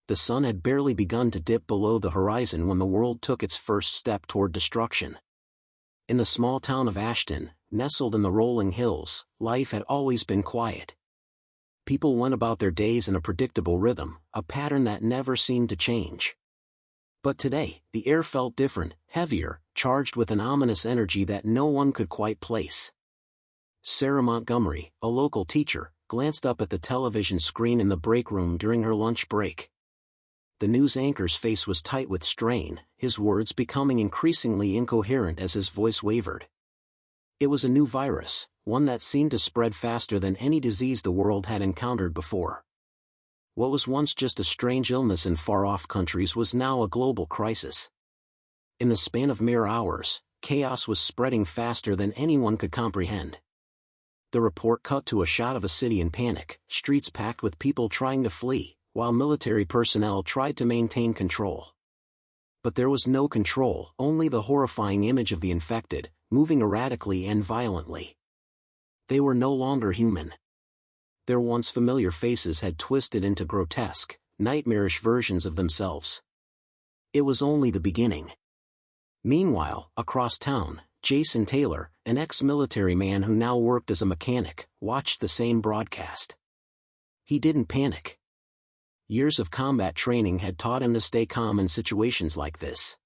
The sun had barely begun to dip below the horizon when the world took its first step toward destruction. In the small town of Ashton, nestled in the rolling hills, life had always been quiet. People went about their days in a predictable rhythm, a pattern that never seemed to change. But today, the air felt different, heavier, charged with an ominous energy that no one could quite place. Sarah Montgomery, a local teacher, glanced up at the television screen in the break room during her lunch break. The news anchor's face was tight with strain, his words becoming increasingly incoherent as his voice wavered. It was a new virus, one that seemed to spread faster than any disease the world had encountered before. What was once just a strange illness in far-off countries was now a global crisis. In the span of mere hours, chaos was spreading faster than anyone could comprehend. The report cut to a shot of a city in panic, streets packed with people trying to flee, while military personnel tried to maintain control. But there was no control, only the horrifying image of the infected, moving erratically and violently. They were no longer human. Their once familiar faces had twisted into grotesque, nightmarish versions of themselves. It was only the beginning. Meanwhile, across town, Jason Taylor, an ex-military man who now worked as a mechanic, watched the same broadcast. He didn't panic. Years of combat training had taught him to stay calm in situations like this.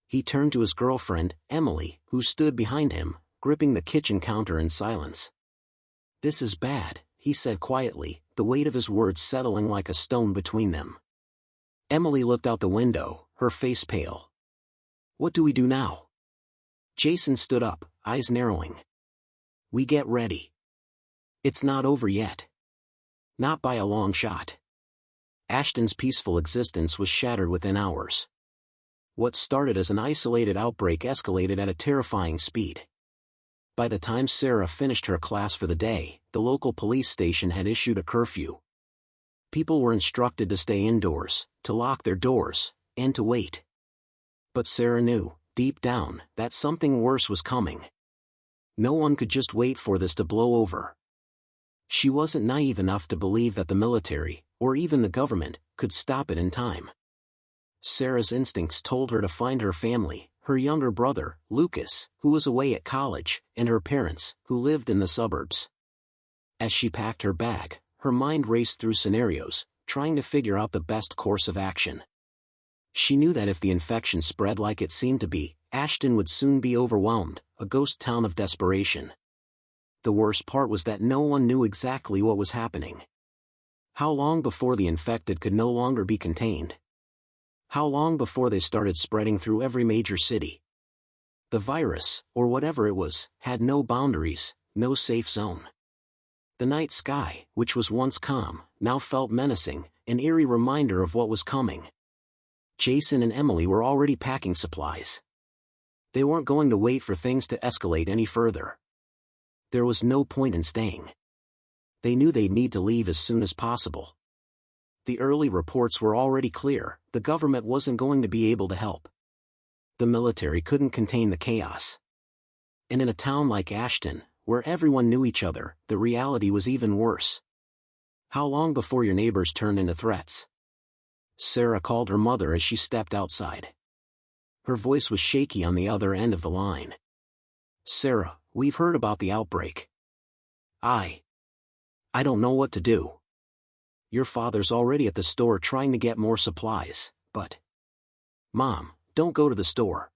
He turned to his girlfriend, Emily, who stood behind him, gripping the kitchen counter in silence. "This is bad," he said quietly, the weight of his words settling like a stone between them. Emily looked out the window, her face pale. "What do we do now?" Jason stood up, eyes narrowing. "We get ready. It's not over yet. Not by a long shot." Ashton's peaceful existence was shattered within hours. What started as an isolated outbreak escalated at a terrifying speed. By the time Sarah finished her class for the day, the local police station had issued a curfew. People were instructed to stay indoors, to lock their doors, and to wait. But Sarah knew, deep down, that something worse was coming. No one could just wait for this to blow over. She wasn't naive enough to believe that the military, or even the government, could stop it in time. Sarah's instincts told her to find her family, her younger brother, Lucas, who was away at college, and her parents, who lived in the suburbs. As she packed her bag, her mind raced through scenarios, trying to figure out the best course of action. She knew that if the infection spread like it seemed to be, Ashton would soon be overwhelmed, a ghost town of desperation. The worst part was that no one knew exactly what was happening. How long before the infected could no longer be contained? How long before they started spreading through every major city? The virus, or whatever it was, had no boundaries, no safe zone. The night sky, which was once calm, now felt menacing, an eerie reminder of what was coming. Jason and Emily were already packing supplies. They weren't going to wait for things to escalate any further. There was no point in staying. They knew they'd need to leave as soon as possible. The early reports were already clear, the government wasn't going to be able to help. The military couldn't contain the chaos. And in a town like Ashton, where everyone knew each other, the reality was even worse. How long before your neighbors turned into threats? Sarah called her mother as she stepped outside. Her voice was shaky on the other end of the line. "Sarah, we've heard about the outbreak. I don't know what to do. Your father's already at the store trying to get more supplies, but..." "Mom, don't go to the store.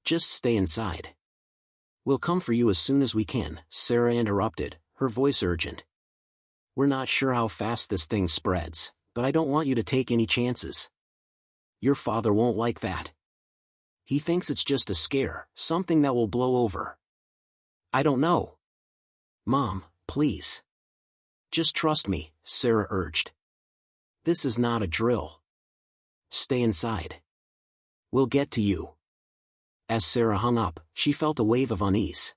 Just stay inside. We'll come for you as soon as we can," Sarah interrupted, her voice urgent. "We're not sure how fast this thing spreads, but I don't want you to take any chances. Your father won't like that. He thinks it's just a scare, something that will blow over. I don't know. Mom, please. Just trust me," Sarah urged. "This is not a drill. Stay inside. We'll get to you." As Sarah hung up, she felt a wave of unease.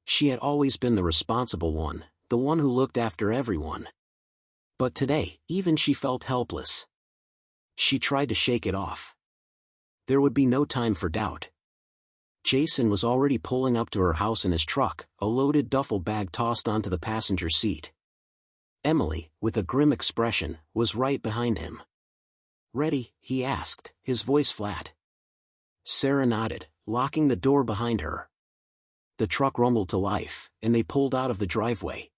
She had always been the responsible one, the one who looked after everyone. But today, even she felt helpless. She tried to shake it off. There would be no time for doubt. Jason was already pulling up to her house in his truck, a loaded duffel bag tossed onto the passenger seat. Emily, with a grim expression, was right behind him. Ready? He asked, his voice flat. Sarah nodded, locking the door behind her. The truck rumbled to life, and they pulled out of the driveway.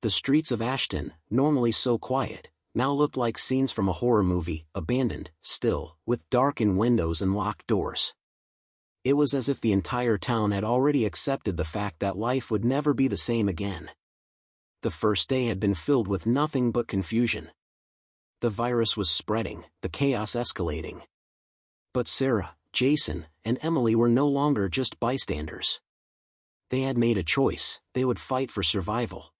The streets of Ashton, normally so quiet, now looked like scenes from a horror movie, abandoned, still, with darkened windows and locked doors. It was as if the entire town had already accepted the fact that life would never be the same again. The first day had been filled with nothing but confusion. The virus was spreading, the chaos escalating. But Sarah, Jason, and Emily were no longer just bystanders. They had made a choice, they would fight for survival.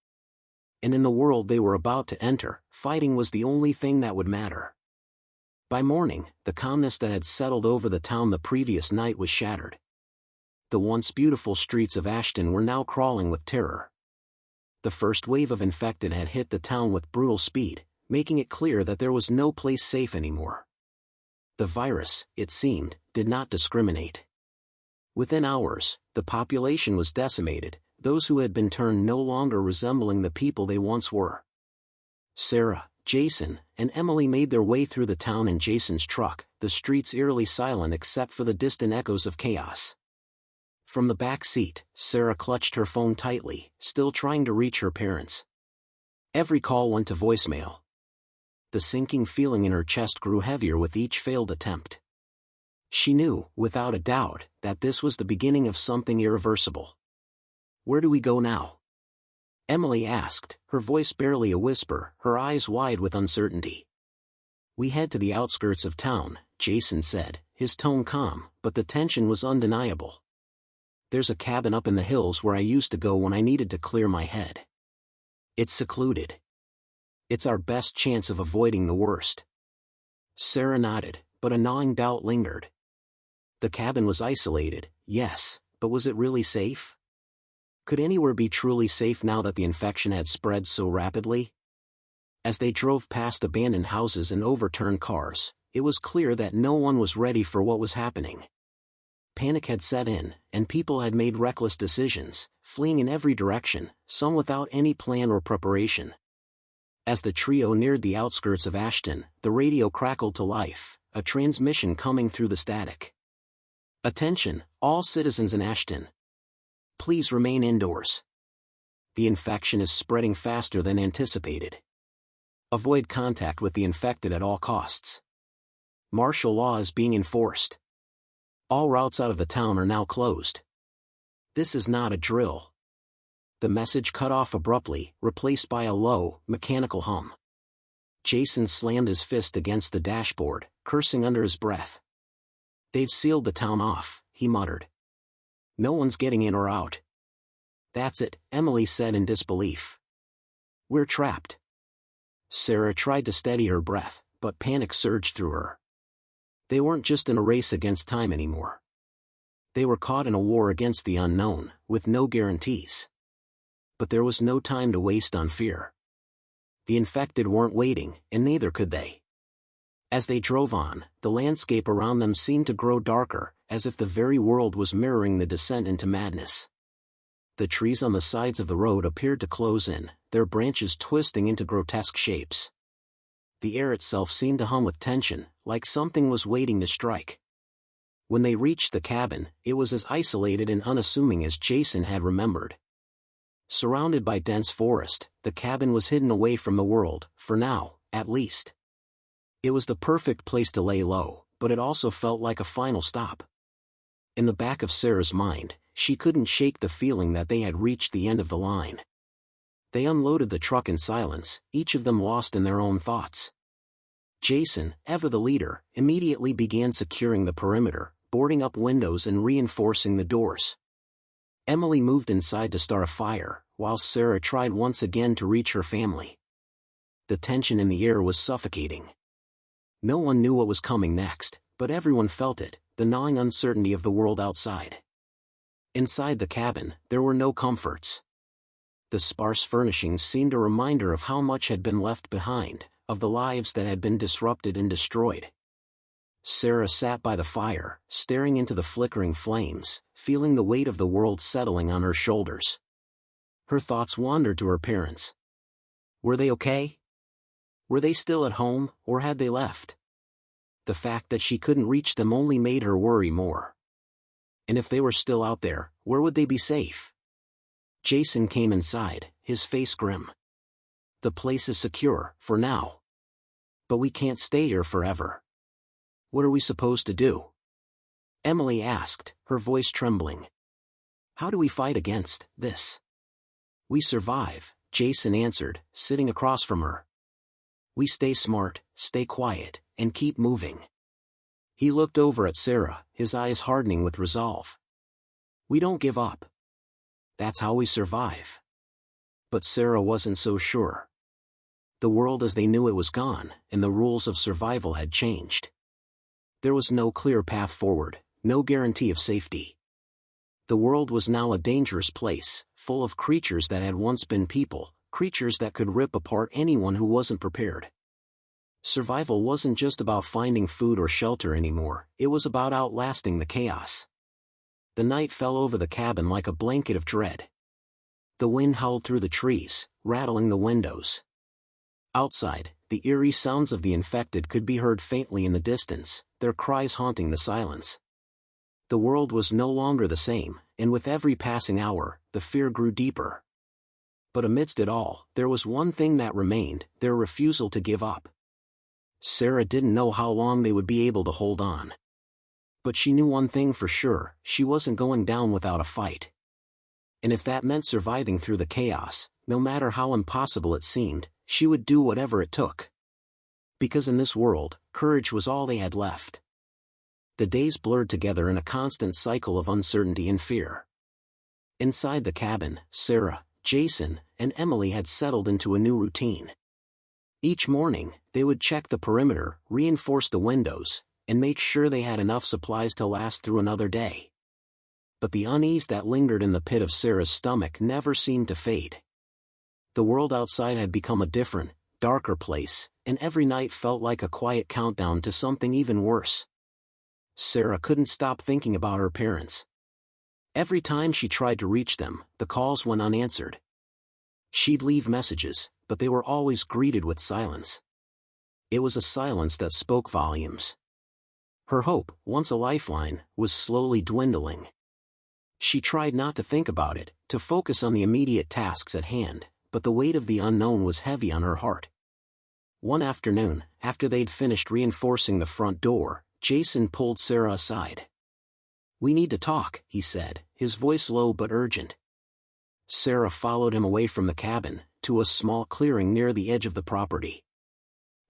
And in the world they were about to enter, fighting was the only thing that would matter. By morning, the calmness that had settled over the town the previous night was shattered. The once beautiful streets of Ashton were now crawling with terror. The first wave of infected had hit the town with brutal speed, making it clear that there was no place safe anymore. The virus, it seemed, did not discriminate. Within hours, the population was decimated, those who had been turned no longer resembling the people they once were. Sarah, Jason, and Emily made their way through the town in Jason's truck, the streets eerily silent except for the distant echoes of chaos. From the back seat, Sarah clutched her phone tightly, still trying to reach her parents. Every call went to voicemail. The sinking feeling in her chest grew heavier with each failed attempt. She knew, without a doubt, that this was the beginning of something irreversible. "Where do we go now?" Emily asked, her voice barely a whisper, her eyes wide with uncertainty. "We head to the outskirts of town," Jason said, his tone calm, but the tension was undeniable. "There's a cabin up in the hills where I used to go when I needed to clear my head. It's secluded. It's our best chance of avoiding the worst." Sarah nodded, but a gnawing doubt lingered. The cabin was isolated, yes, but was it really safe? Could anywhere be truly safe now that the infection had spread so rapidly? As they drove past abandoned houses and overturned cars, it was clear that no one was ready for what was happening. Panic had set in, and people had made reckless decisions, fleeing in every direction, some without any plan or preparation. As the trio neared the outskirts of Ashton, the radio crackled to life, a transmission coming through the static. "Attention, all citizens in Ashton. Please remain indoors. The infection is spreading faster than anticipated. Avoid contact with the infected at all costs. Martial law is being enforced. All routes out of the town are now closed. This is not a drill." The message cut off abruptly, replaced by a low, mechanical hum. Jason slammed his fist against the dashboard, cursing under his breath. "They've sealed the town off," he muttered. "No one's getting in or out." "That's it," Emily said in disbelief. "We're trapped." Sarah tried to steady her breath, but panic surged through her. They weren't just in a race against time anymore. They were caught in a war against the unknown, with no guarantees. But there was no time to waste on fear. The infected weren't waiting, and neither could they. As they drove on, the landscape around them seemed to grow darker, as if the very world was mirroring the descent into madness. The trees on the sides of the road appeared to close in, their branches twisting into grotesque shapes. The air itself seemed to hum with tension, like something was waiting to strike. When they reached the cabin, it was as isolated and unassuming as Jason had remembered. Surrounded by dense forest, the cabin was hidden away from the world, for now, at least. It was the perfect place to lay low, but it also felt like a final stop. In the back of Sarah's mind, she couldn't shake the feeling that they had reached the end of the line. They unloaded the truck in silence, each of them lost in their own thoughts. Jason, ever the leader, immediately began securing the perimeter, boarding up windows and reinforcing the doors. Emily moved inside to start a fire, while Sarah tried once again to reach her family. The tension in the air was suffocating. No one knew what was coming next, but everyone felt it, the gnawing uncertainty of the world outside. Inside the cabin, there were no comforts. The sparse furnishings seemed a reminder of how much had been left behind, of the lives that had been disrupted and destroyed. Sarah sat by the fire, staring into the flickering flames, feeling the weight of the world settling on her shoulders. Her thoughts wandered to her parents. Were they okay? Were they still at home, or had they left? The fact that she couldn't reach them only made her worry more. And if they were still out there, where would they be safe? Jason came inside, his face grim. The place is secure, for now. But we can't stay here forever. What are we supposed to do? Emily asked, her voice trembling. How do we fight against this? We survive, Jason answered, sitting across from her. We stay smart, stay quiet, and keep moving. He looked over at Sarah, his eyes hardening with resolve. We don't give up. That's how we survive. But Sarah wasn't so sure. The world as they knew it was gone, and the rules of survival had changed. There was no clear path forward, no guarantee of safety. The world was now a dangerous place, full of creatures that had once been people, creatures that could rip apart anyone who wasn't prepared. Survival wasn't just about finding food or shelter anymore, it was about outlasting the chaos. The night fell over the cabin like a blanket of dread. The wind howled through the trees, rattling the windows. Outside, the eerie sounds of the infected could be heard faintly in the distance, their cries haunting the silence. The world was no longer the same, and with every passing hour, the fear grew deeper. But amidst it all, there was one thing that remained, their refusal to give up. Sarah didn't know how long they would be able to hold on. But she knew one thing for sure, she wasn't going down without a fight. And if that meant surviving through the chaos, no matter how impossible it seemed, she would do whatever it took. Because in this world, courage was all they had left. The days blurred together in a constant cycle of uncertainty and fear. Inside the cabin, Sarah, Jason, and Emily had settled into a new routine. Each morning, they would check the perimeter, reinforce the windows, and make sure they had enough supplies to last through another day. But the unease that lingered in the pit of Sarah's stomach never seemed to fade. The world outside had become a different, darker place, and every night felt like a quiet countdown to something even worse. Sarah couldn't stop thinking about her parents. Every time she tried to reach them, the calls went unanswered. She'd leave messages, but they were always greeted with silence. It was a silence that spoke volumes. Her hope, once a lifeline, was slowly dwindling. She tried not to think about it, to focus on the immediate tasks at hand, but the weight of the unknown was heavy on her heart. One afternoon, after they'd finished reinforcing the front door, Jason pulled Sarah aside. We need to talk, he said, his voice low but urgent. Sarah followed him away from the cabin, to a small clearing near the edge of the property.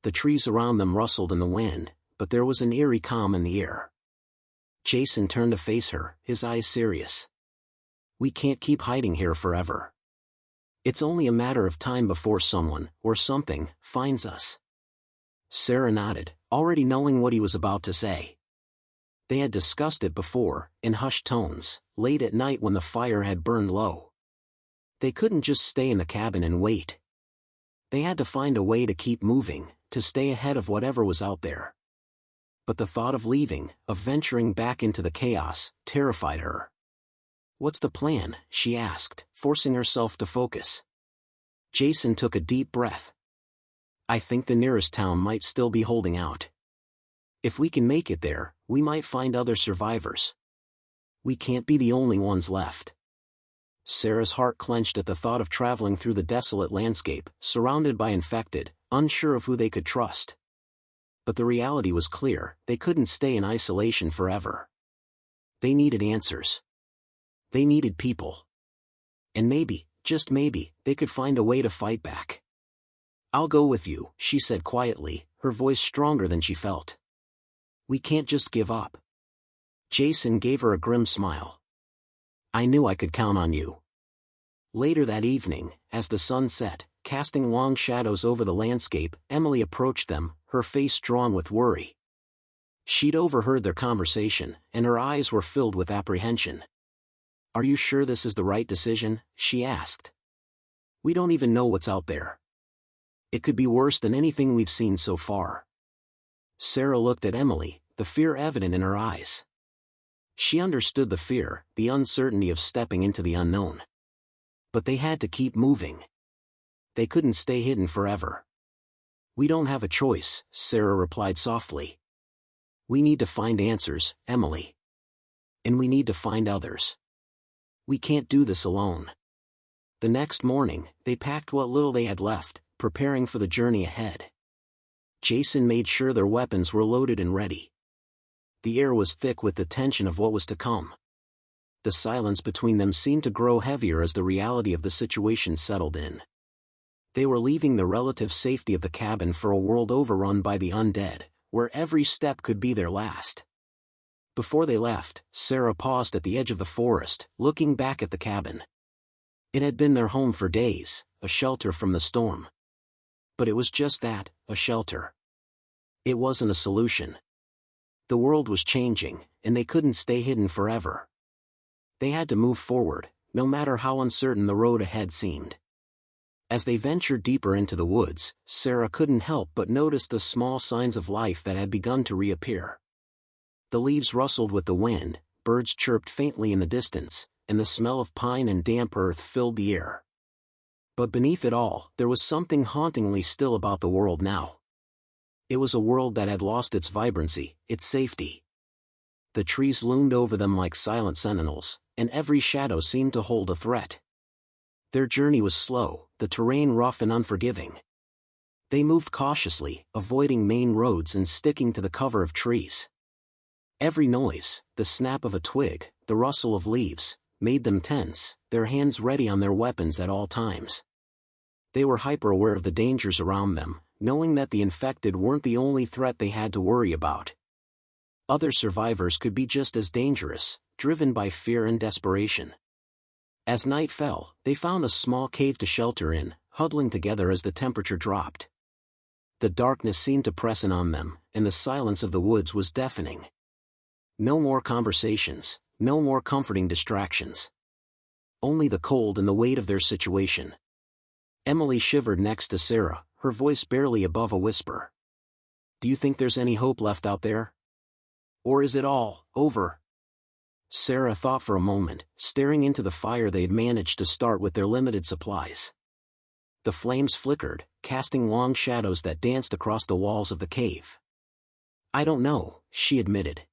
The trees around them rustled in the wind, but there was an eerie calm in the air. Jason turned to face her, his eyes serious. We can't keep hiding here forever. It's only a matter of time before someone, or something, finds us. Sarah nodded, already knowing what he was about to say. They had discussed it before, in hushed tones, late at night when the fire had burned low. They couldn't just stay in the cabin and wait. They had to find a way to keep moving, to stay ahead of whatever was out there. But the thought of leaving, of venturing back into the chaos, terrified her. What's the plan? She asked, forcing herself to focus. Jason took a deep breath. I think the nearest town might still be holding out. If we can make it there, we might find other survivors. We can't be the only ones left. Sarah's heart clenched at the thought of traveling through the desolate landscape, surrounded by infected, unsure of who they could trust. But the reality was clear, they couldn't stay in isolation forever. They needed answers. They needed people. And maybe, just maybe, they could find a way to fight back. I'll go with you, she said quietly, her voice stronger than she felt. We can't just give up. Jason gave her a grim smile. I knew I could count on you. Later that evening, as the sun set, casting long shadows over the landscape, Emily approached them, her face drawn with worry. She'd overheard their conversation, and her eyes were filled with apprehension. Are you sure this is the right decision? She asked. We don't even know what's out there. It could be worse than anything we've seen so far. Sarah looked at Emily, the fear evident in her eyes. She understood the fear, the uncertainty of stepping into the unknown. But they had to keep moving. They couldn't stay hidden forever. We don't have a choice, Sarah replied softly. We need to find answers, Emily. And we need to find others. We can't do this alone. The next morning, they packed what little they had left, preparing for the journey ahead. Jason made sure their weapons were loaded and ready. The air was thick with the tension of what was to come. The silence between them seemed to grow heavier as the reality of the situation settled in. They were leaving the relative safety of the cabin for a world overrun by the undead, where every step could be their last. Before they left, Sarah paused at the edge of the forest, looking back at the cabin. It had been their home for days, a shelter from the storm. But it was just that, a shelter. It wasn't a solution. The world was changing, and they couldn't stay hidden forever. They had to move forward, no matter how uncertain the road ahead seemed. As they ventured deeper into the woods, Sarah couldn't help but notice the small signs of life that had begun to reappear. The leaves rustled with the wind, birds chirped faintly in the distance, and the smell of pine and damp earth filled the air. But beneath it all, there was something hauntingly still about the world now. It was a world that had lost its vibrancy, its safety. The trees loomed over them like silent sentinels, and every shadow seemed to hold a threat. Their journey was slow, the terrain rough and unforgiving. They moved cautiously, avoiding main roads and sticking to the cover of trees. Every noise, the snap of a twig, the rustle of leaves, made them tense, their hands ready on their weapons at all times. They were hyper-aware of the dangers around them, knowing that the infected weren't the only threat they had to worry about. Other survivors could be just as dangerous, driven by fear and desperation. As night fell, they found a small cave to shelter in, huddling together as the temperature dropped. The darkness seemed to press in on them, and the silence of the woods was deafening. No more conversations, no more comforting distractions. Only the cold and the weight of their situation. Emily shivered next to Sarah, her voice barely above a whisper. "Do you think there's any hope left out there? Or is it all over?" Sarah thought for a moment, staring into the fire they'd managed to start with their limited supplies. The flames flickered, casting long shadows that danced across the walls of the cave. "I don't know," she admitted.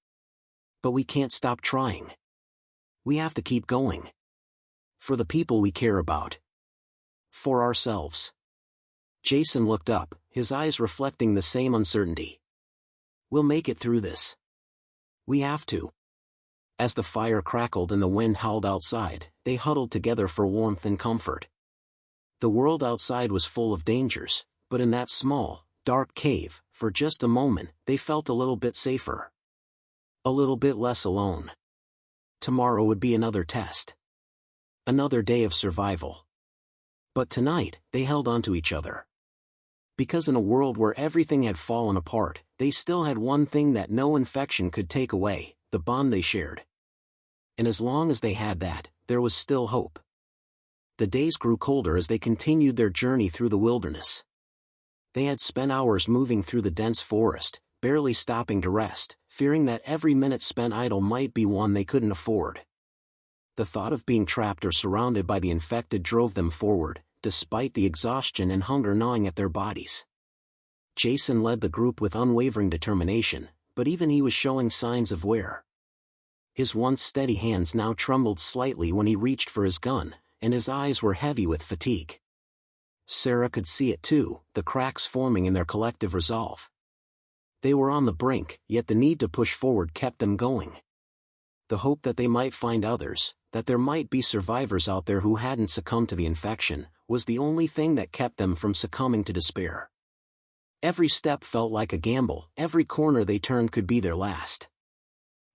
"But we can't stop trying. We have to keep going. For the people we care about. For ourselves." Jason looked up, his eyes reflecting the same uncertainty. "We'll make it through this. We have to." As the fire crackled and the wind howled outside, they huddled together for warmth and comfort. The world outside was full of dangers, but in that small, dark cave, for just a moment, they felt a little bit safer. A little bit less alone. Tomorrow would be another test. Another day of survival. But tonight, they held on to each other. Because in a world where everything had fallen apart, they still had one thing that no infection could take away, the bond they shared. And as long as they had that, there was still hope. The days grew colder as they continued their journey through the wilderness. They had spent hours moving through the dense forest, barely stopping to rest, fearing that every minute spent idle might be one they couldn't afford. The thought of being trapped or surrounded by the infected drove them forward, despite the exhaustion and hunger gnawing at their bodies. Jason led the group with unwavering determination, but even he was showing signs of wear. His once steady hands now trembled slightly when he reached for his gun, and his eyes were heavy with fatigue. Sarah could see it too, the cracks forming in their collective resolve. They were on the brink, yet the need to push forward kept them going. The hope that they might find others, that there might be survivors out there who hadn't succumbed to the infection, was the only thing that kept them from succumbing to despair. Every step felt like a gamble, every corner they turned could be their last.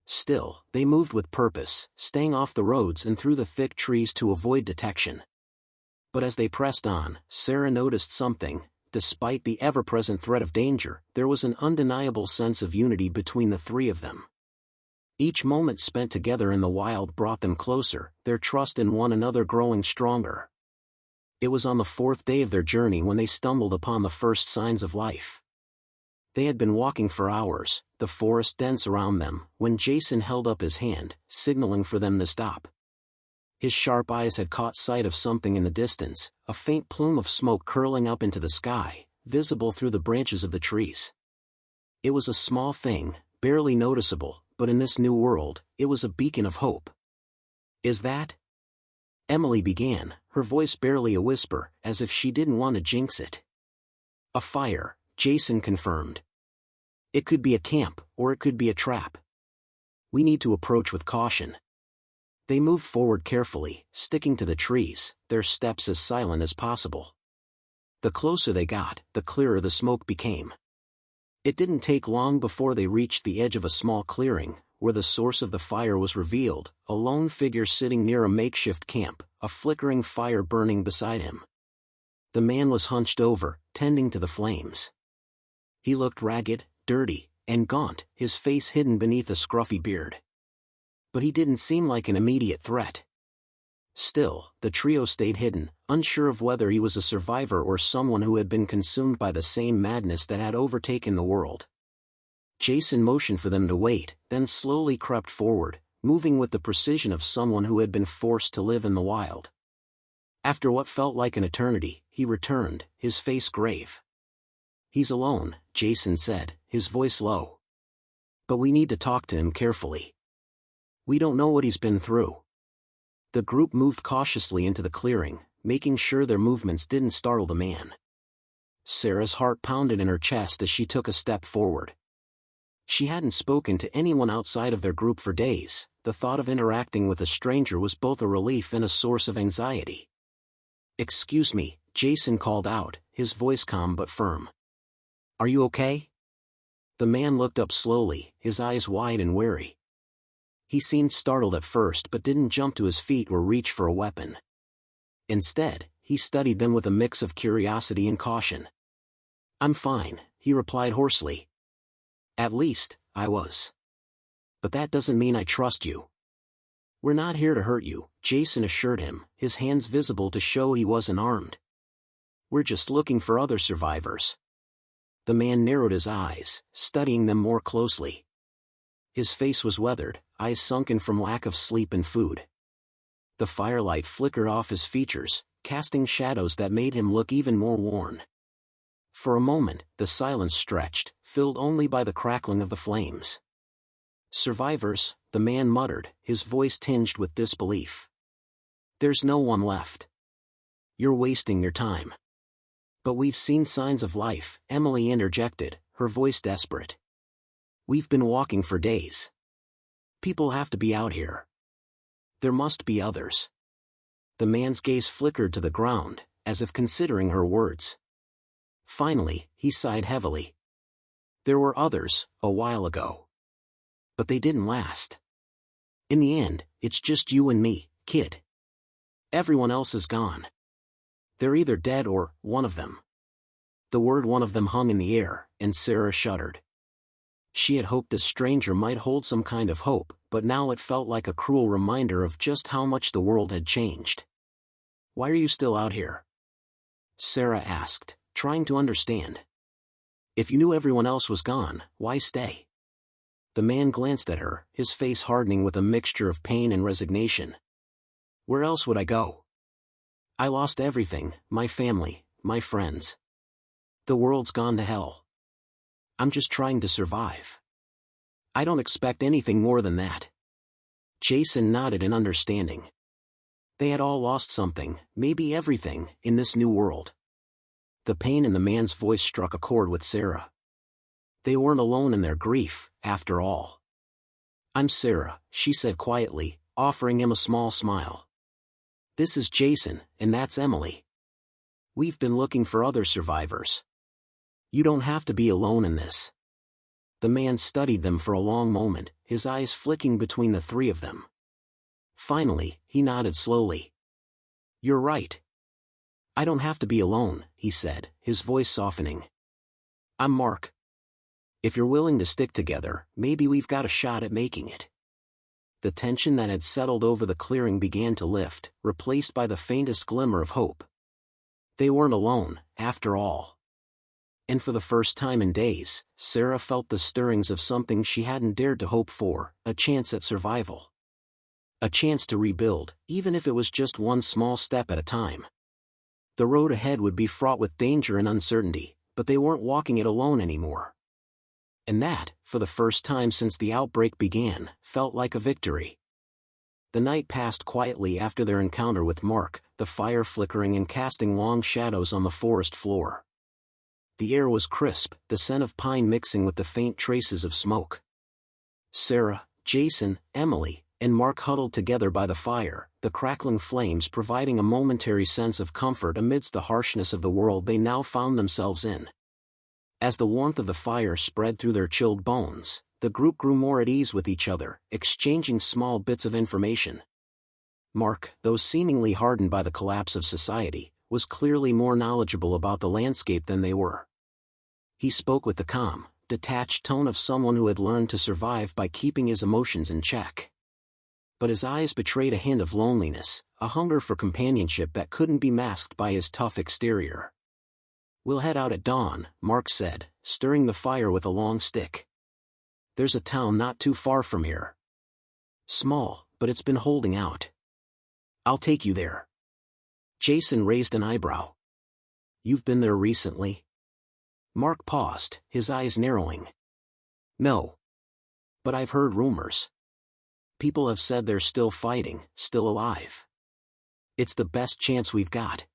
Still, they moved with purpose, staying off the roads and through the thick trees to avoid detection. But as they pressed on, Sarah noticed something. Despite the ever-present threat of danger, there was an undeniable sense of unity between the three of them. Each moment spent together in the wild brought them closer, their trust in one another growing stronger. It was on the fourth day of their journey when they stumbled upon the first signs of life. They had been walking for hours, the forest dense around them, when Jason held up his hand, signaling for them to stop. His sharp eyes had caught sight of something in the distance, a faint plume of smoke curling up into the sky, visible through the branches of the trees. It was a small thing, barely noticeable, but in this new world, it was a beacon of hope. "Is that?" Emily began, her voice barely a whisper, as if she didn't want to jinx it. "A fire," Jason confirmed. "It could be a camp, or it could be a trap. We need to approach with caution." They moved forward carefully, sticking to the trees, their steps as silent as possible. The closer they got, the clearer the smoke became. It didn't take long before they reached the edge of a small clearing, where the source of the fire was revealed, a lone figure sitting near a makeshift camp, a flickering fire burning beside him. The man was hunched over, tending to the flames. He looked ragged, dirty, and gaunt, his face hidden beneath a scruffy beard. But he didn't seem like an immediate threat. Still, the trio stayed hidden, unsure of whether he was a survivor or someone who had been consumed by the same madness that had overtaken the world. Jason motioned for them to wait, then slowly crept forward, moving with the precision of someone who had been forced to live in the wild. After what felt like an eternity, he returned, his face grave. "He's alone," Jason said, his voice low. "But we need to talk to him carefully. We don't know what he's been through." The group moved cautiously into the clearing, making sure their movements didn't startle the man. Sarah's heart pounded in her chest as she took a step forward. She hadn't spoken to anyone outside of their group for days. The thought of interacting with a stranger was both a relief and a source of anxiety. "Excuse me," Jason called out, his voice calm but firm. "Are you okay?" The man looked up slowly, his eyes wide and wary. He seemed startled at first but didn't jump to his feet or reach for a weapon. Instead, he studied them with a mix of curiosity and caution. "I'm fine," he replied hoarsely. "At least, I was. But that doesn't mean I trust you." "We're not here to hurt you," Jason assured him, his hands visible to show he wasn't armed. "We're just looking for other survivors." The man narrowed his eyes, studying them more closely. His face was weathered, eyes sunken from lack of sleep and food. The firelight flickered off his features, casting shadows that made him look even more worn. For a moment, the silence stretched, filled only by the crackling of the flames. "Survivors," the man muttered, his voice tinged with disbelief. "There's no one left. You're wasting your time." "But we've seen signs of life," Emily interjected, her voice desperate. "We've been walking for days. People have to be out here. There must be others." The man's gaze flickered to the ground, as if considering her words. Finally, he sighed heavily. "There were others, a while ago. But they didn't last. In the end, it's just you and me, kid. Everyone else is gone. They're either dead or, one of them." The word "one of them" hung in the air, and Sarah shuddered. She had hoped this stranger might hold some kind of hope, but now it felt like a cruel reminder of just how much the world had changed. "Why are you still out here?" Sarah asked, trying to understand. "If you knew everyone else was gone, why stay?" The man glanced at her, his face hardening with a mixture of pain and resignation. "Where else would I go? I lost everything, my family, my friends. The world's gone to hell. I'm just trying to survive. I don't expect anything more than that." Jason nodded in understanding. They had all lost something, maybe everything, in this new world. The pain in the man's voice struck a chord with Sarah. They weren't alone in their grief, after all. "I'm Sarah," she said quietly, offering him a small smile. "This is Jason, and that's Emily. We've been looking for other survivors. You don't have to be alone in this." The man studied them for a long moment, his eyes flicking between the three of them. Finally, he nodded slowly. "You're right. I don't have to be alone," he said, his voice softening. "I'm Mark. If you're willing to stick together, maybe we've got a shot at making it." The tension that had settled over the clearing began to lift, replaced by the faintest glimmer of hope. They weren't alone, after all. And for the first time in days, Sarah felt the stirrings of something she hadn't dared to hope for, a chance at survival. A chance to rebuild, even if it was just one small step at a time. The road ahead would be fraught with danger and uncertainty, but they weren't walking it alone anymore. And that, for the first time since the outbreak began, felt like a victory. The night passed quietly after their encounter with Mark, the fire flickering and casting long shadows on the forest floor. The air was crisp, the scent of pine mixing with the faint traces of smoke. Sarah, Jason, Emily, and Mark huddled together by the fire, the crackling flames providing a momentary sense of comfort amidst the harshness of the world they now found themselves in. As the warmth of the fire spread through their chilled bones, the group grew more at ease with each other, exchanging small bits of information. Mark, though seemingly hardened by the collapse of society, was clearly more knowledgeable about the landscape than they were. He spoke with the calm, detached tone of someone who had learned to survive by keeping his emotions in check. But his eyes betrayed a hint of loneliness, a hunger for companionship that couldn't be masked by his tough exterior. "We'll head out at dawn," Mark said, stirring the fire with a long stick. "There's a town not too far from here. Small, but it's been holding out. I'll take you there." Jason raised an eyebrow. "You've been there recently?" Mark paused, his eyes narrowing. "No. But I've heard rumors. People have said they're still fighting, still alive. It's the best chance we've got."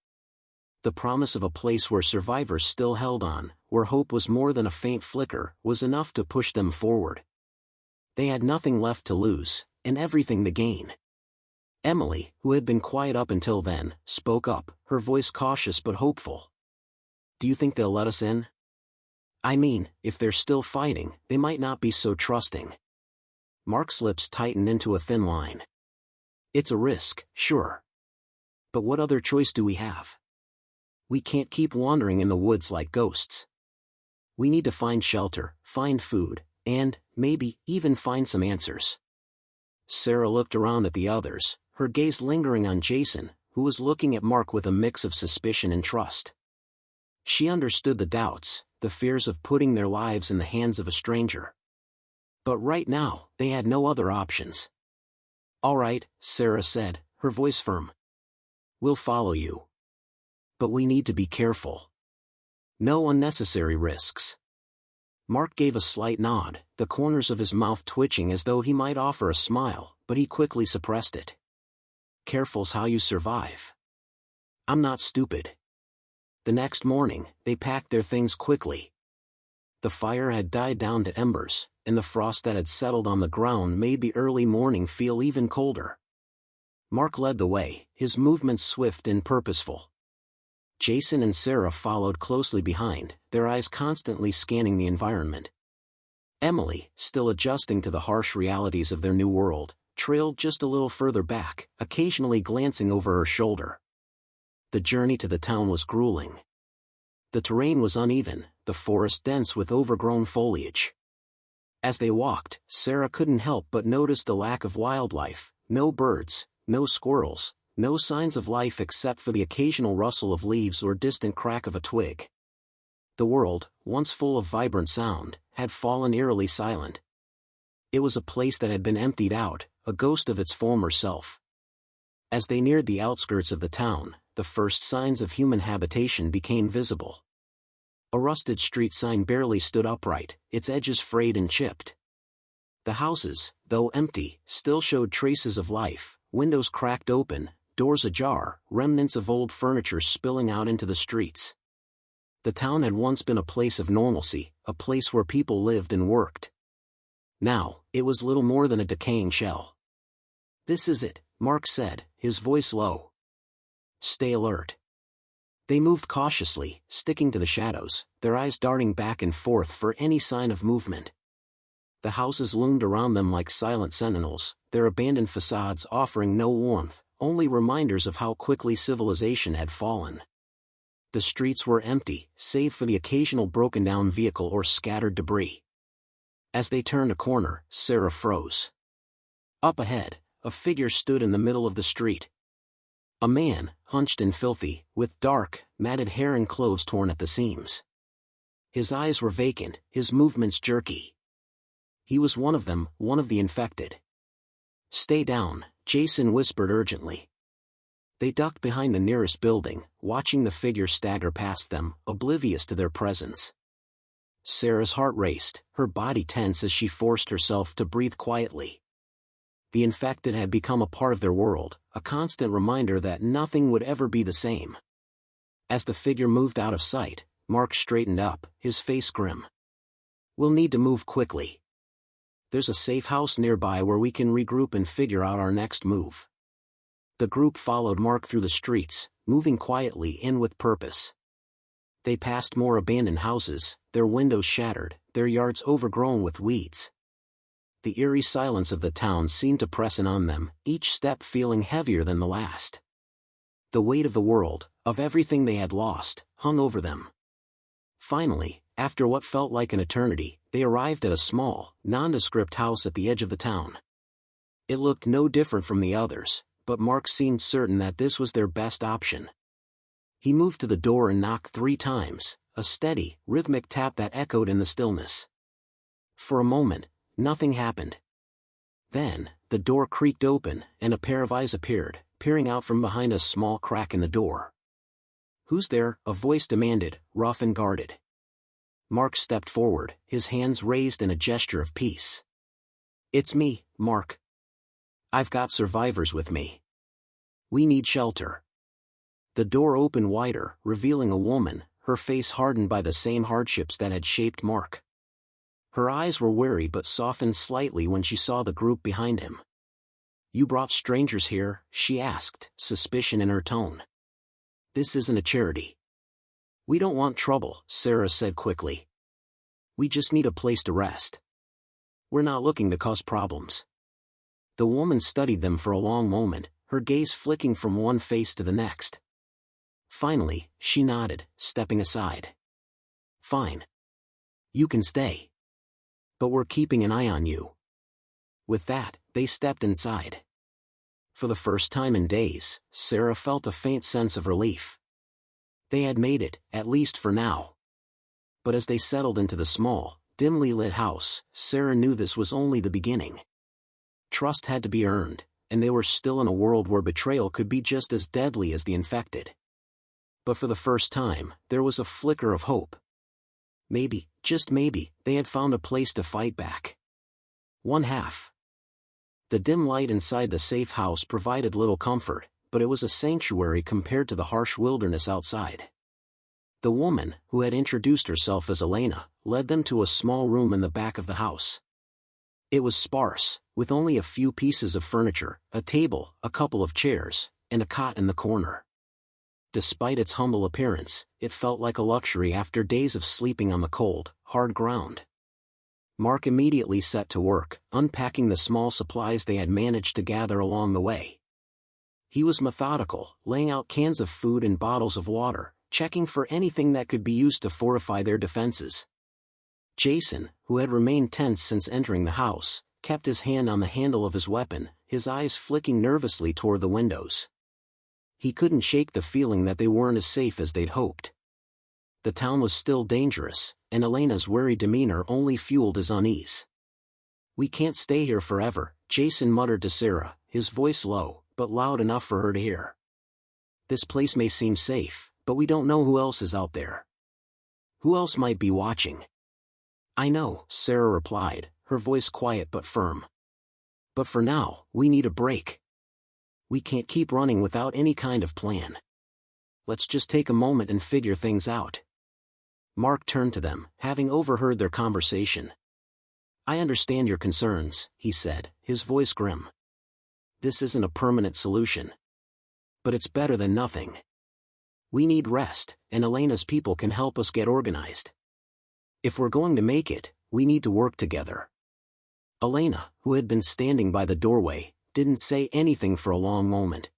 The promise of a place where survivors still held on, where hope was more than a faint flicker, was enough to push them forward. They had nothing left to lose, and everything to gain. Emily, who had been quiet up until then, spoke up, her voice cautious but hopeful. "Do you think they'll let us in? I mean, if they're still fighting, they might not be so trusting." Mark's lips tightened into a thin line. "It's a risk, sure. But what other choice do we have? We can't keep wandering in the woods like ghosts. We need to find shelter, find food, and, maybe, even find some answers." Sarah looked around at the others, her gaze lingering on Jason, who was looking at Mark with a mix of suspicion and trust. She understood the doubts, the fears of putting their lives in the hands of a stranger. But right now, they had no other options. "All right," Sarah said, her voice firm. "We'll follow you. But we need to be careful. No unnecessary risks." Mark gave a slight nod, the corners of his mouth twitching as though he might offer a smile, but he quickly suppressed it. "Careful's how you survive. I'm not stupid." The next morning, they packed their things quickly. The fire had died down to embers, and the frost that had settled on the ground made the early morning feel even colder. Mark led the way, his movements swift and purposeful. Jason and Sarah followed closely behind, their eyes constantly scanning the environment. Emily, still adjusting to the harsh realities of their new world, trailed just a little further back, occasionally glancing over her shoulder. The journey to the town was grueling. The terrain was uneven, the forest dense with overgrown foliage. As they walked, Sarah couldn't help but notice the lack of wildlife, no birds, no squirrels, no signs of life except for the occasional rustle of leaves or distant crack of a twig. The world, once full of vibrant sound, had fallen eerily silent. It was a place that had been emptied out, a ghost of its former self. As they neared the outskirts of the town, the first signs of human habitation became visible. A rusted street sign barely stood upright, its edges frayed and chipped. The houses, though empty, still showed traces of life, windows cracked open, doors ajar, remnants of old furniture spilling out into the streets. The town had once been a place of normalcy, a place where people lived and worked. Now, it was little more than a decaying shell. "This is it," Mark said, his voice low. "Stay alert." They moved cautiously, sticking to the shadows, their eyes darting back and forth for any sign of movement. The houses loomed around them like silent sentinels, their abandoned facades offering no warmth, only reminders of how quickly civilization had fallen. The streets were empty, save for the occasional broken-down vehicle or scattered debris. As they turned a corner, Sarah froze. Up ahead, a figure stood in the middle of the street. A man, hunched and filthy, with dark, matted hair and clothes torn at the seams. His eyes were vacant, his movements jerky. He was one of them, one of the infected. "Stay down," Jason whispered urgently. They ducked behind the nearest building, watching the figure stagger past them, oblivious to their presence. Sarah's heart raced, her body tense as she forced herself to breathe quietly. The infected had become a part of their world, a constant reminder that nothing would ever be the same. As the figure moved out of sight, Mark straightened up, his face grim. "We'll need to move quickly. There's a safe house nearby where we can regroup and figure out our next move." The group followed Mark through the streets, moving quietly and with purpose. They passed more abandoned houses, their windows shattered, their yards overgrown with weeds. The eerie silence of the town seemed to press in on them, each step feeling heavier than the last. The weight of the world, of everything they had lost, hung over them. Finally, after what felt like an eternity, they arrived at a small, nondescript house at the edge of the town. It looked no different from the others, but Mark seemed certain that this was their best option. He moved to the door and knocked 3 times, a steady, rhythmic tap that echoed in the stillness. For a moment, nothing happened. Then, the door creaked open, and a pair of eyes appeared, peering out from behind a small crack in the door. "Who's there?" a voice demanded, rough and guarded. Mark stepped forward, his hands raised in a gesture of peace. "It's me, Mark. I've got survivors with me. We need shelter." The door opened wider, revealing a woman, her face hardened by the same hardships that had shaped Mark. Her eyes were weary but softened slightly when she saw the group behind him. "You brought strangers here?" she asked, suspicion in her tone. "This isn't a charity." "We don't want trouble," Sarah said quickly. "We just need a place to rest. We're not looking to cause problems." The woman studied them for a long moment, her gaze flicking from one face to the next. Finally, she nodded, stepping aside. "Fine. You can stay. But we're keeping an eye on you." With that, they stepped inside. For the first time in days, Sarah felt a faint sense of relief. They had made it, at least for now. But as they settled into the small, dimly lit house, Sarah knew this was only the beginning. Trust had to be earned, and they were still in a world where betrayal could be just as deadly as the infected. But for the first time, there was a flicker of hope. Maybe, just maybe, they had found a place to fight back. One half. The dim light inside the safe house provided little comfort, but it was a sanctuary compared to the harsh wilderness outside. The woman, who had introduced herself as Elena, led them to a small room in the back of the house. It was sparse, with only a few pieces of furniture, a table, a couple of chairs, and a cot in the corner. Despite its humble appearance, it felt like a luxury after days of sleeping on the cold, hard ground. Mark immediately set to work, unpacking the small supplies they had managed to gather along the way. He was methodical, laying out cans of food and bottles of water, checking for anything that could be used to fortify their defenses. Jason, who had remained tense since entering the house, kept his hand on the handle of his weapon, his eyes flicking nervously toward the windows. He couldn't shake the feeling that they weren't as safe as they'd hoped. The town was still dangerous, and Elena's wary demeanor only fueled his unease. "We can't stay here forever," Jason muttered to Sarah, his voice low, but loud enough for her to hear. "This place may seem safe, but we don't know who else is out there. Who else might be watching?" "I know," Sarah replied, her voice quiet but firm. "But for now, we need a break. We can't keep running without any kind of plan. Let's just take a moment and figure things out." Mark turned to them, having overheard their conversation. "I understand your concerns," he said, his voice grim. "This isn't a permanent solution. But it's better than nothing. We need rest, and Elena's people can help us get organized. If we're going to make it, we need to work together." Elena, who had been standing by the doorway, didn't say anything for a long moment.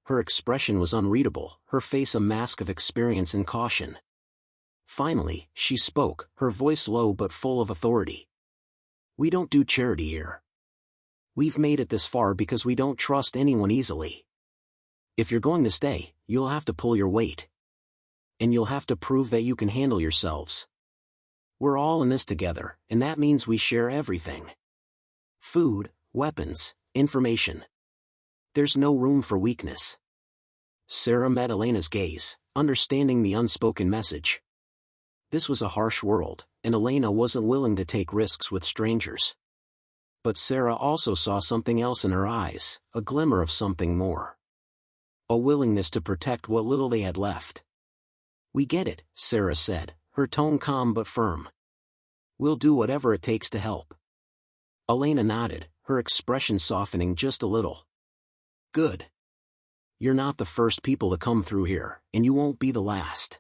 Her expression was unreadable, her face a mask of experience and caution. Finally, she spoke, her voice low but full of authority. "We don't do charity here. We've made it this far because we don't trust anyone easily. If you're going to stay, you'll have to pull your weight. And you'll have to prove that you can handle yourselves. We're all in this together, and that means we share everything. Food, weapons, information. There's no room for weakness." Sarah met Elena's gaze, understanding the unspoken message. This was a harsh world, and Elena wasn't willing to take risks with strangers. But Sarah also saw something else in her eyes, a glimmer of something more. A willingness to protect what little they had left. "We get it," Sarah said, her tone calm but firm. "We'll do whatever it takes to help." Elena nodded, her expression softening just a little. "Good. You're not the first people to come through here, and you won't be the last.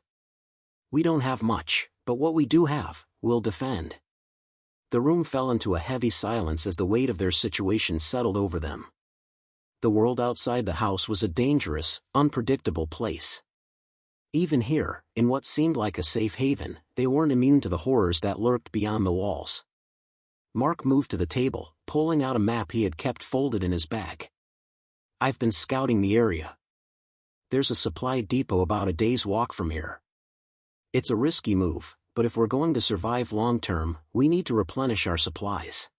We don't have much, but what we do have, we'll defend." The room fell into a heavy silence as the weight of their situation settled over them. The world outside the house was a dangerous, unpredictable place. Even here, in what seemed like a safe haven, they weren't immune to the horrors that lurked beyond the walls. Mark moved to the table, pulling out a map he had kept folded in his bag. "I've been scouting the area. There's a supply depot about a day's walk from here. It's a risky move, but if we're going to survive long-term, we need to replenish our supplies.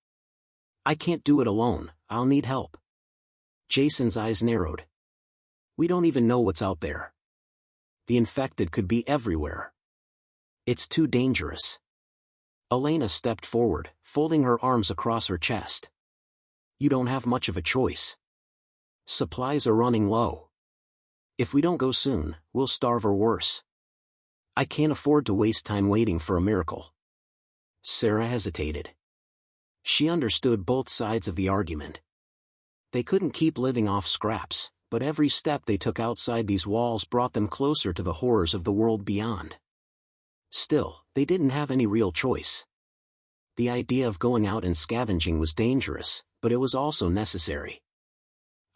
I can't do it alone, I'll need help." Jason's eyes narrowed. "We don't even know what's out there. The infected could be everywhere. It's too dangerous." Elena stepped forward, folding her arms across her chest. "You don't have much of a choice. Supplies are running low. If we don't go soon, we'll starve or worse. I can't afford to waste time waiting for a miracle." Sarah hesitated. She understood both sides of the argument. They couldn't keep living off scraps, but every step they took outside these walls brought them closer to the horrors of the world beyond. Still, they didn't have any real choice. The idea of going out and scavenging was dangerous, but it was also necessary.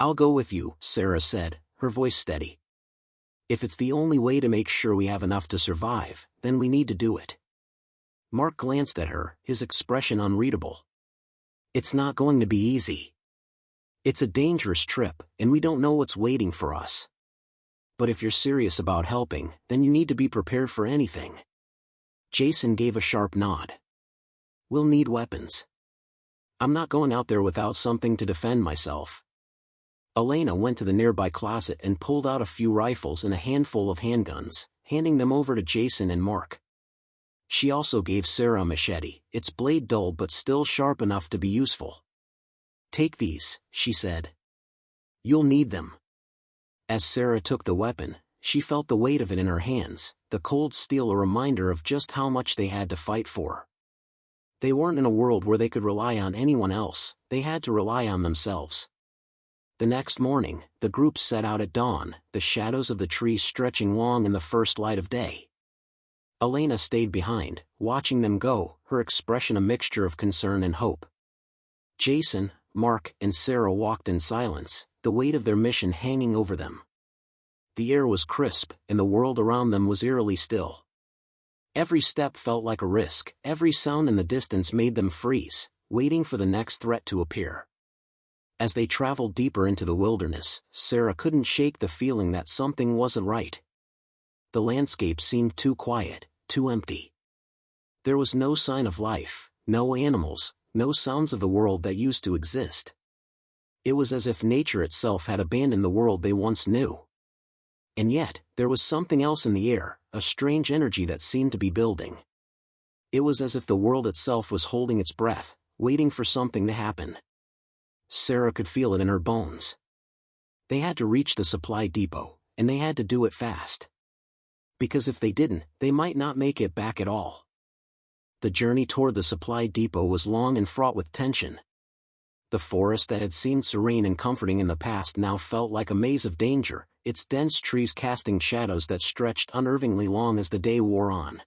"I'll go with you," Sarah said, her voice steady. "If it's the only way to make sure we have enough to survive, then we need to do it." Mark glanced at her, his expression unreadable. "It's not going to be easy. It's a dangerous trip, and we don't know what's waiting for us. But if you're serious about helping, then you need to be prepared for anything." Jason gave a sharp nod. "We'll need weapons. I'm not going out there without something to defend myself." Elena went to the nearby closet and pulled out a few rifles and a handful of handguns, handing them over to Jason and Mark. She also gave Sarah a machete, its blade dull but still sharp enough to be useful. "Take these," she said. "You'll need them." As Sarah took the weapon, she felt the weight of it in her hands, the cold steel a reminder of just how much they had to fight for. They weren't in a world where they could rely on anyone else, they had to rely on themselves. The next morning, the group set out at dawn, the shadows of the trees stretching long in the first light of day. Elena stayed behind, watching them go, her expression a mixture of concern and hope. Jason, Mark, and Sarah walked in silence, the weight of their mission hanging over them. The air was crisp, and the world around them was eerily still. Every step felt like a risk, every sound in the distance made them freeze, waiting for the next threat to appear. As they traveled deeper into the wilderness, Sarah couldn't shake the feeling that something wasn't right. The landscape seemed too quiet, too empty. There was no sign of life, no animals, no sounds of the world that used to exist. It was as if nature itself had abandoned the world they once knew. And yet, there was something else in the air, a strange energy that seemed to be building. It was as if the world itself was holding its breath, waiting for something to happen. Sarah could feel it in her bones. They had to reach the supply depot, and they had to do it fast. Because if they didn't, they might not make it back at all. The journey toward the supply depot was long and fraught with tension. The forest that had seemed serene and comforting in the past now felt like a maze of danger, its dense trees casting shadows that stretched unnervingly long as the day wore on.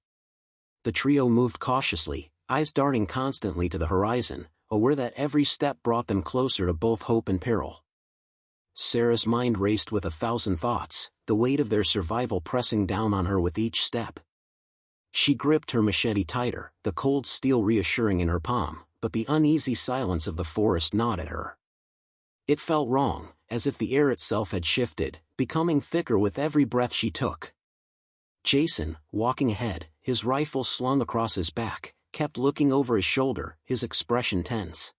The trio moved cautiously, eyes darting constantly to the horizon, aware that every step brought them closer to both hope and peril. Sarah's mind raced with 1,000 thoughts, the weight of their survival pressing down on her with each step. She gripped her machete tighter, the cold steel reassuring in her palm, but the uneasy silence of the forest gnawed at her. It felt wrong, as if the air itself had shifted, becoming thicker with every breath she took. Jason, walking ahead, his rifle slung across his back, kept looking over his shoulder, his expression tense.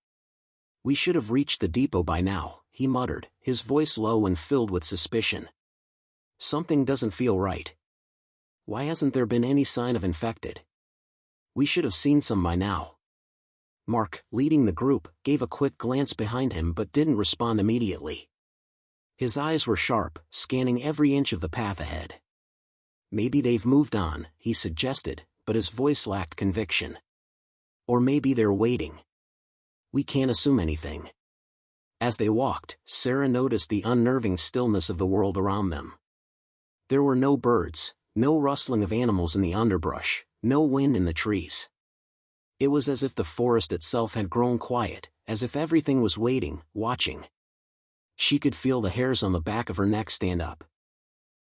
"We should have reached the depot by now," he muttered, his voice low and filled with suspicion. "Something doesn't feel right. Why hasn't there been any sign of infected?" We should have seen some by now. Mark, leading the group, gave a quick glance behind him but didn't respond immediately. His eyes were sharp, scanning every inch of the path ahead. Maybe they've moved on, he suggested, but his voice lacked conviction. Or maybe they're waiting. We can't assume anything. As they walked, Sarah noticed the unnerving stillness of the world around them. There were no birds, no rustling of animals in the underbrush, no wind in the trees. It was as if the forest itself had grown quiet, as if everything was waiting, watching. She could feel the hairs on the back of her neck stand up.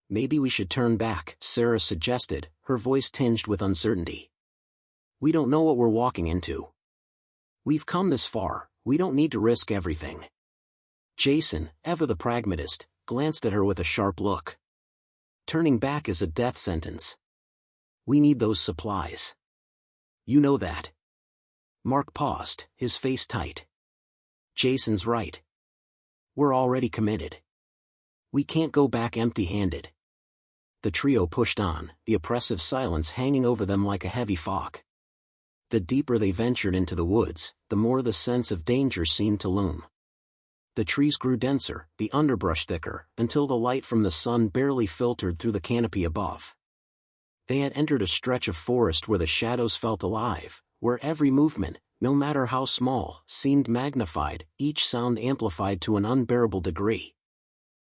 Maybe we should turn back, Sarah suggested, her voice tinged with uncertainty. We don't know what we're walking into. We've come this far, we don't need to risk everything. Jason, ever the pragmatist, glanced at her with a sharp look. Turning back is a death sentence. We need those supplies. You know that. Mark paused, his face tight. Jason's right. We're already committed. We can't go back empty-handed. The trio pushed on, the oppressive silence hanging over them like a heavy fog. The deeper they ventured into the woods, the more the sense of danger seemed to loom. The trees grew denser, the underbrush thicker, until the light from the sun barely filtered through the canopy above. They had entered a stretch of forest where the shadows felt alive, where every movement, no matter how small, seemed magnified, each sound amplified to an unbearable degree.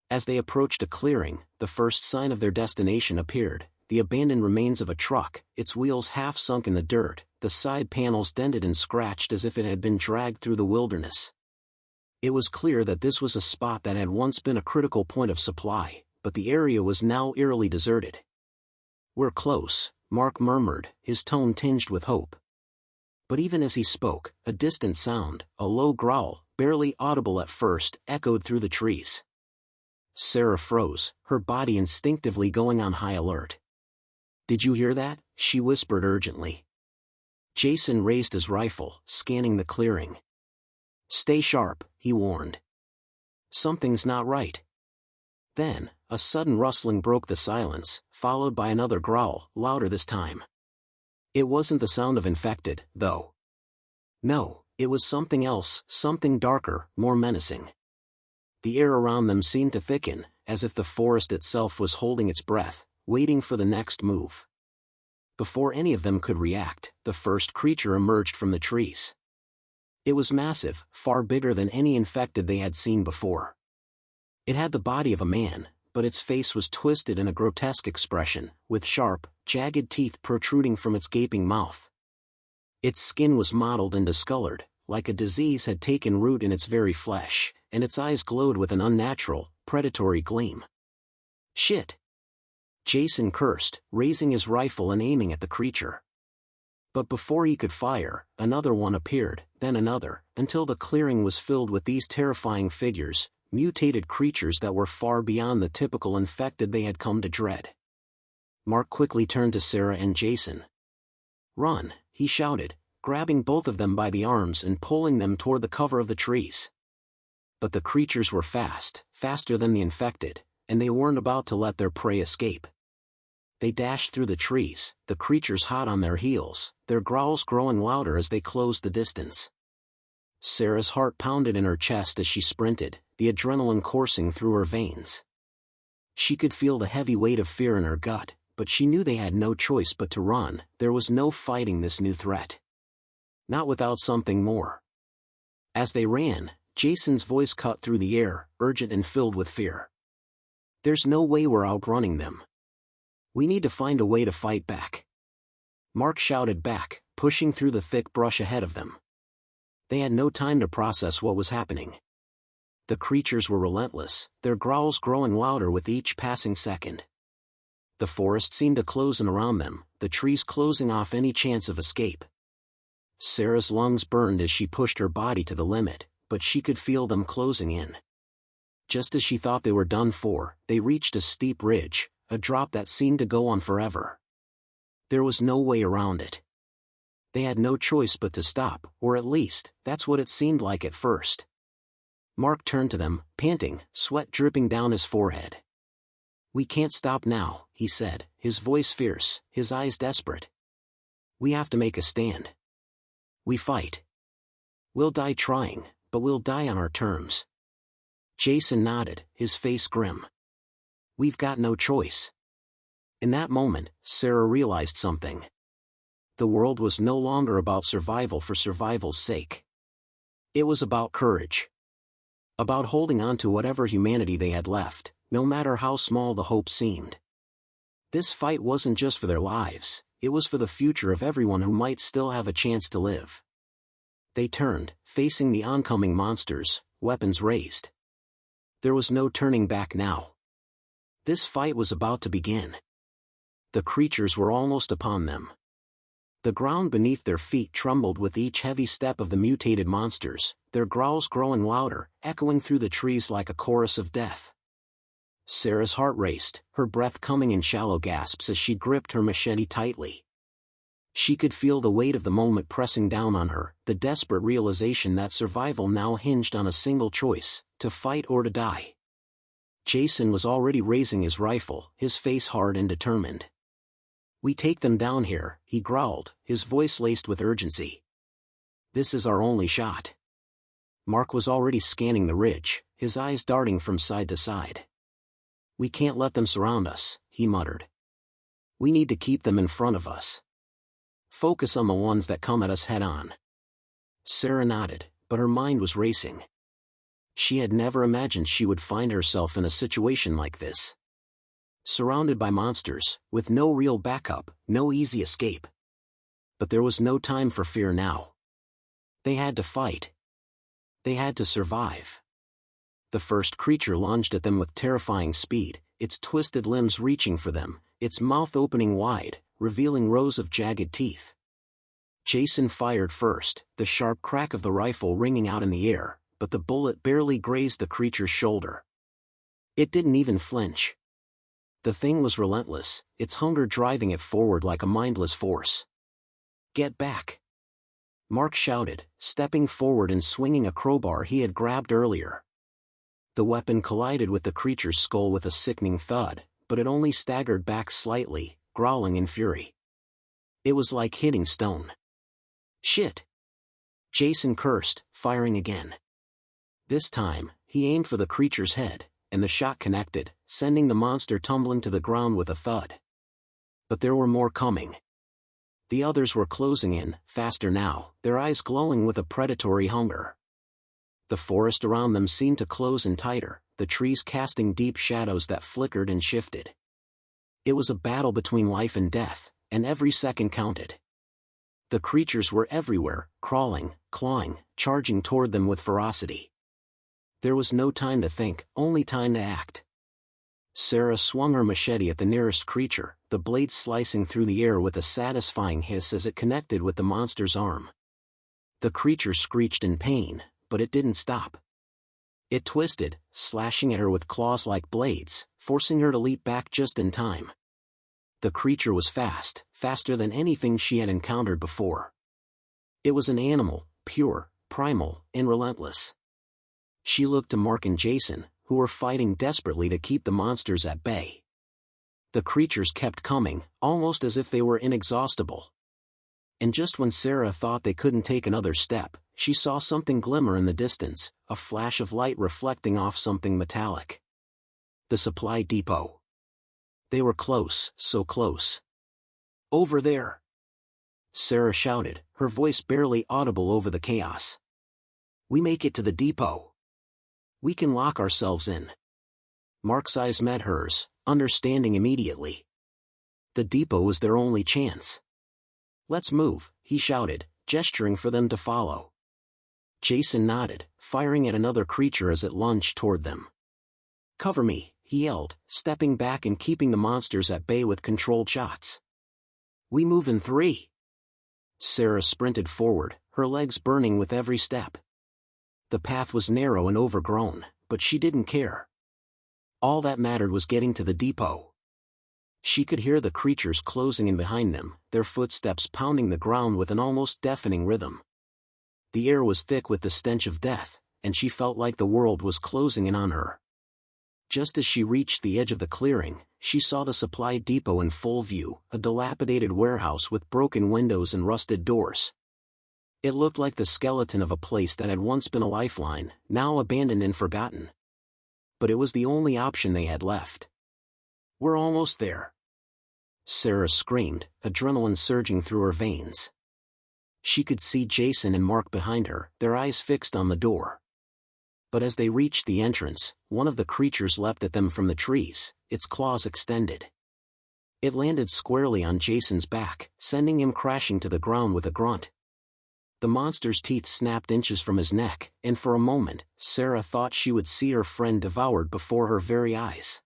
As they approached a clearing, the first sign of their destination appeared, the abandoned remains of a truck, its wheels half sunk in the dirt, the side panels dented and scratched as if it had been dragged through the wilderness. It was clear that this was a spot that had once been a critical point of supply, but the area was now eerily deserted. We're close, Mark murmured, his tone tinged with hope. But even as he spoke, a distant sound, a low growl, barely audible at first, echoed through the trees. Sarah froze, her body instinctively going on high alert. Did you hear that? She whispered urgently. Jason raised his rifle, scanning the clearing. Stay sharp, he warned. Something's not right. Then, a sudden rustling broke the silence, followed by another growl, louder this time. It wasn't the sound of infected, though. No, it was something else, something darker, more menacing. The air around them seemed to thicken, as if the forest itself was holding its breath, waiting for the next move. Before any of them could react, the first creature emerged from the trees. It was massive, far bigger than any infected they had seen before. It had the body of a man, but its face was twisted in a grotesque expression, with sharp, jagged teeth protruding from its gaping mouth. Its skin was mottled and discolored, like a disease had taken root in its very flesh, and its eyes glowed with an unnatural, predatory gleam. Shit! Jason cursed, raising his rifle and aiming at the creature. But before he could fire, another one appeared, then another, until the clearing was filled with these terrifying figures, mutated creatures that were far beyond the typical infected they had come to dread. Mark quickly turned to Sarah and Jason. Run, he shouted, grabbing both of them by the arms and pulling them toward the cover of the trees. But the creatures were fast, faster than the infected, and they weren't about to let their prey escape. They dashed through the trees, the creatures hot on their heels, their growls growing louder as they closed the distance. Sarah's heart pounded in her chest as she sprinted, the adrenaline coursing through her veins. She could feel the heavy weight of fear in her gut, but she knew they had no choice but to run. There was no fighting this new threat. Not without something more. As they ran, Jason's voice cut through the air, urgent and filled with fear. There's no way we're outrunning them. We need to find a way to fight back. Mark shouted back, pushing through the thick brush ahead of them. They had no time to process what was happening. The creatures were relentless, their growls growing louder with each passing second. The forest seemed to close in around them, the trees closing off any chance of escape. Sarah's lungs burned as she pushed her body to the limit, but she could feel them closing in. Just as she thought they were done for, they reached a steep ridge, a drop that seemed to go on forever. There was no way around it. They had no choice but to stop, or at least, that's what it seemed like at first. Mark turned to them, panting, sweat dripping down his forehead. We can't stop now, he said, his voice fierce, his eyes desperate. We have to make a stand. We fight. We'll die trying, but we'll die on our terms. Jason nodded, his face grim. We've got no choice. In that moment, Sarah realized something. The world was no longer about survival for survival's sake. It was about courage. About holding on to whatever humanity they had left, no matter how small the hope seemed. This fight wasn't just for their lives, it was for the future of everyone who might still have a chance to live. They turned, facing the oncoming monsters, weapons raised. There was no turning back now. This fight was about to begin. The creatures were almost upon them. The ground beneath their feet trembled with each heavy step of the mutated monsters, their growls growing louder, echoing through the trees like a chorus of death. Sarah's heart raced, her breath coming in shallow gasps as she gripped her machete tightly. She could feel the weight of the moment pressing down on her, the desperate realization that survival now hinged on a single choice, to fight or to die. Jason was already raising his rifle, his face hard and determined. We take them down here, he growled, his voice laced with urgency. This is our only shot. Mark was already scanning the ridge, his eyes darting from side to side. We can't let them surround us, he muttered. We need to keep them in front of us. Focus on the ones that come at us head on. Sarah nodded, but her mind was racing. She had never imagined she would find herself in a situation like this. Surrounded by monsters, with no real backup, no easy escape. But there was no time for fear now. They had to fight. They had to survive. The first creature lunged at them with terrifying speed, its twisted limbs reaching for them, its mouth opening wide, revealing rows of jagged teeth. Jason fired first, the sharp crack of the rifle ringing out in the air, but the bullet barely grazed the creature's shoulder. It didn't even flinch. The thing was relentless, its hunger driving it forward like a mindless force. Get back! Mark shouted, stepping forward and swinging a crowbar he had grabbed earlier. The weapon collided with the creature's skull with a sickening thud, but it only staggered back slightly, growling in fury. It was like hitting stone. Shit! Jason cursed, firing again. This time, he aimed for the creature's head, and the shot connected, sending the monster tumbling to the ground with a thud. But there were more coming. The others were closing in, faster now, their eyes glowing with a predatory hunger. The forest around them seemed to close in tighter, the trees casting deep shadows that flickered and shifted. It was a battle between life and death, and every second counted. The creatures were everywhere, crawling, clawing, charging toward them with ferocity. There was no time to think, only time to act. Sarah swung her machete at the nearest creature, the blade slicing through the air with a satisfying hiss as it connected with the monster's arm. The creature screeched in pain, but it didn't stop. It twisted, slashing at her with claws like blades, forcing her to leap back just in time. The creature was fast, faster than anything she had encountered before. It was an animal, pure, primal, and relentless. She looked to Mark and Jason, who were fighting desperately to keep the monsters at bay. The creatures kept coming, almost as if they were inexhaustible. And just when Sarah thought they couldn't take another step, she saw something glimmer in the distance, a flash of light reflecting off something metallic. The supply depot. They were close, so close. Over there! Sarah shouted, her voice barely audible over the chaos. We make it to the depot. We can lock ourselves in. Mark's eyes met hers, understanding immediately. The depot was their only chance. Let's move, he shouted, gesturing for them to follow. Jason nodded, firing at another creature as it lunged toward them. Cover me, he yelled, stepping back and keeping the monsters at bay with controlled shots. We move in 3. Sarah sprinted forward, her legs burning with every step. The path was narrow and overgrown, but she didn't care. All that mattered was getting to the depot. She could hear the creatures closing in behind them, their footsteps pounding the ground with an almost deafening rhythm. The air was thick with the stench of death, and she felt like the world was closing in on her. Just as she reached the edge of the clearing, she saw the supply depot in full view, a dilapidated warehouse with broken windows and rusted doors. It looked like the skeleton of a place that had once been a lifeline, now abandoned and forgotten. But it was the only option they had left. "We're almost there," Sarah screamed, adrenaline surging through her veins. She could see Jason and Mark behind her, their eyes fixed on the door. But as they reached the entrance, one of the creatures leapt at them from the trees, its claws extended. It landed squarely on Jason's back, sending him crashing to the ground with a grunt. The monster's teeth snapped inches from his neck, and for a moment, Sarah thought she would see her friend devoured before her very eyes.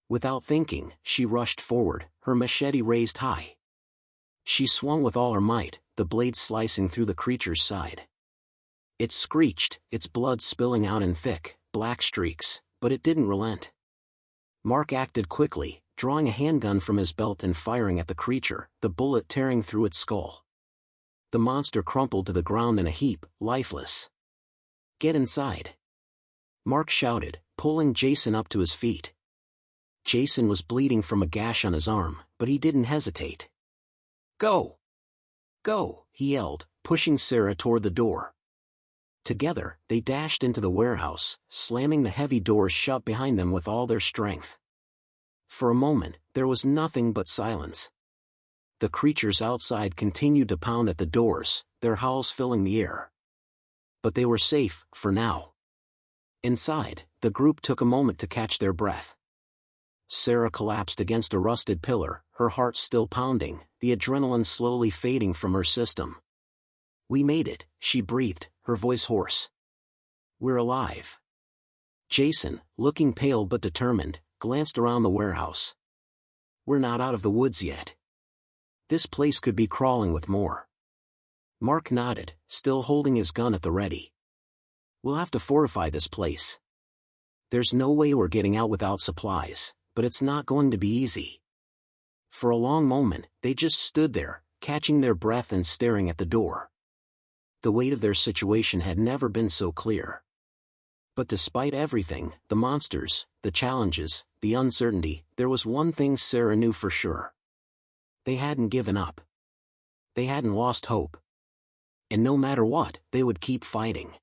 Without thinking, she rushed forward, her machete raised high. She swung with all her might, the blade slicing through the creature's side. It screeched, its blood spilling out in thick, black streaks, but it didn't relent. Mark acted quickly, drawing a handgun from his belt and firing at the creature, the bullet tearing through its skull. The monster crumpled to the ground in a heap, lifeless. "Get inside," Mark shouted, pulling Jason up to his feet. Jason was bleeding from a gash on his arm, but he didn't hesitate. "Go! Go!" he yelled, pushing Sarah toward the door. Together, they dashed into the warehouse, slamming the heavy doors shut behind them with all their strength. For a moment, there was nothing but silence. The creatures outside continued to pound at the doors, their howls filling the air. But they were safe, for now. Inside, the group took a moment to catch their breath. Sarah collapsed against a rusted pillar, her heart still pounding, the adrenaline slowly fading from her system. "We made it," she breathed, her voice hoarse. "We're alive." Jason, looking pale but determined, glanced around the warehouse. "We're not out of the woods yet. This place could be crawling with more." Mark nodded, still holding his gun at the ready. "We'll have to fortify this place. There's no way we're getting out without supplies, but it's not going to be easy." For a long moment, they just stood there, catching their breath and staring at the door. The weight of their situation had never been so clear. But despite everything, the monsters, the challenges, the uncertainty, there was one thing Sarah knew for sure. They hadn't given up. They hadn't lost hope. And no matter what, they would keep fighting.